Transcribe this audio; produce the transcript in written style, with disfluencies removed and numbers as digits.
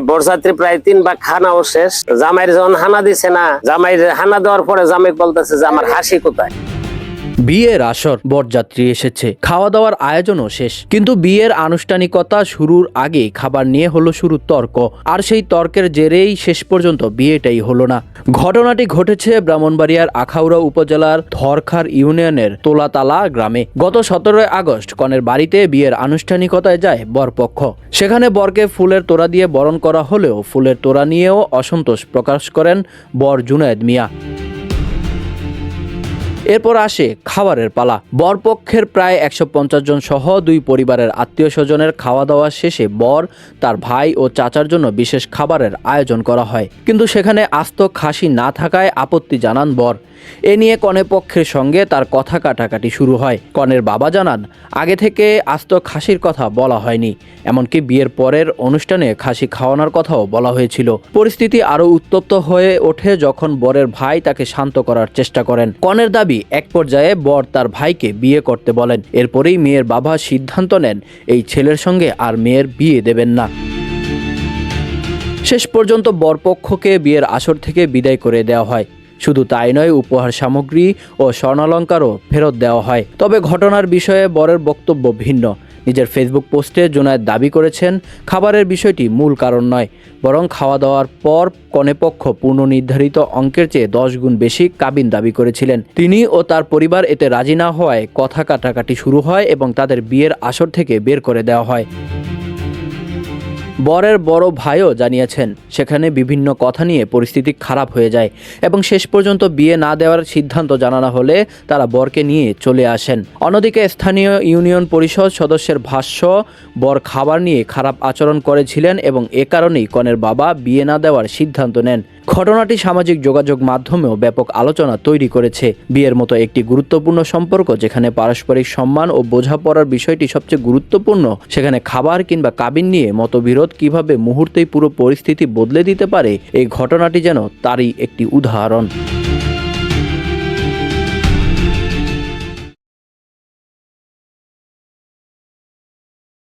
বরযাত্রী প্রায় 3 ভাগ খানাও শেষ। জামাইয়ের যখন হানা দিছে না, জামাইয়ের হানা দেওয়ার পরে জামাই বলতেছে যে আমার হাসি কোথায়। বিয়ের আসর, বরযাত্রী এসেছে, খাওয়া দাওয়ার আয়োজনও শেষ, কিন্তু বিয়ের আনুষ্ঠানিকতা শুরুর আগে খাবার নিয়ে হলো শুরু তর্ক। আর সেই তর্কের জেরেই শেষ পর্যন্ত বিয়েটাই হলো না। ঘটনাটি ঘটেছে ব্রাহ্মণবাড়িয়ার আখাউড়া উপজেলার ধরখার ইউনিয়নের তোলাতালা গ্রামে। গত 17 আগস্ট কনের বাড়িতে বিয়ের আনুষ্ঠানিকতায় যায় বরপক্ষ। সেখানে বরকে ফুলের তোড়া দিয়ে বরণ করা হলেও ফুলের তোড়া নিয়েও অসন্তোষ প্রকাশ করেন বর জুনায়েদ মিয়া। এরপর আসে খাবারের পালা। বরপক্ষের প্রায় 150 জন সহ 2 পরিবারের আত্মীয় স্বজনের খাওয়া দাওয়া শেষে বর, তার ভাই ও চাচার জন্য বিশেষ খাবারের আয়োজন করা হয়, কিন্তু সেখানে আস্ত খাসি না থাকায় আপত্তি জানান বর। এ নিয়ে কনে পক্ষের সঙ্গে তার কথা কাটাকাটি শুরু হয়। কনের বাবা জানান, আগে থেকে আস্ত খাসির কথা বলা হয়নি, এমনকি বিয়ের পরের অনুষ্ঠানে খাসি খাওয়ানোর কথাও বলা হয়েছিল। পরিস্থিতি আরও উত্তপ্ত হয়ে ওঠে যখন বরের ভাই তাকে শান্ত করার চেষ্টা করেন। কনের দাবি, এক পর্যায়ে বর তার ভাইকে বিয়ে করতে বলেন। এরপরেই মেয়ের বাবা সিদ্ধান্ত নেন এই ছেলের সঙ্গে আর মেয়ের বিয়ে দেবেন না। শেষ পর্যন্ত বরপক্ষকে বিয়ের আসর থেকে বিদায় করে দেওয়া হয়। শুধু তাই নয়, উপহার সামগ্রী ও স্বর্ণালঙ্কারও ফেরত দেওয়া হয়। তবে ঘটনার বিষয়ে বরের বক্তব্য ভিন্ন। নিজের ফেসবুক পোস্টে জুনায়েদ দাবি করেছেন, খাবারের বিষয়টি মূল কারণ নয়, বরং খাওয়া দাওয়ার পর কনেপক্ষ পূর্ণ নির্ধারিত অঙ্কের চেয়ে 10 গুণ বেশি কাবিন দাবি করেছিলেন। তিনি ও তার পরিবার এতে রাজি না হওয়ায় কথা কাটাকাটি শুরু হয় এবং তাদের বিয়ের আসর থেকে বের করে দেওয়া হয়। বরের বড় ভাইও জানিয়েছেন, সেখানে বিভিন্ন কথা নিয়ে পরিস্থিতি খারাপ হয়ে যায় এবং শেষ পর্যন্ত বিয়ে না দেওয়ার সিদ্ধান্ত জানানো হলে তারা বরকে নিয়ে চলে আসেন। অন্যদিকে স্থানীয় ইউনিয়ন পরিষদ সদস্যের ভাষ্য, বর খাবার নিয়ে খারাপ আচরণ করেছিলেন এবং এ কারণেই কনের বাবা বিয়ে না দেওয়ার সিদ্ধান্ত নেন। ঘটনাটি সামাজিক যোগাযোগ মাধ্যমেও ব্যাপক আলোচনা তৈরি করেছে। বিয়ের মতো একটি গুরুত্বপূর্ণ সম্পর্ক, যেখানে পারস্পরিক সম্মান ও বোঝাপড়ার বিষয়টি সবচেয়ে গুরুত্বপূর্ণ, সেখানে খাবার কিংবা কাবিন নিয়ে মতবিরোধ কিভাবে মুহূর্তেই পুরো পরিস্থিতি বদলে দিতে পারে, এই ঘটনাটি যেন তারই একটি উদাহরণ।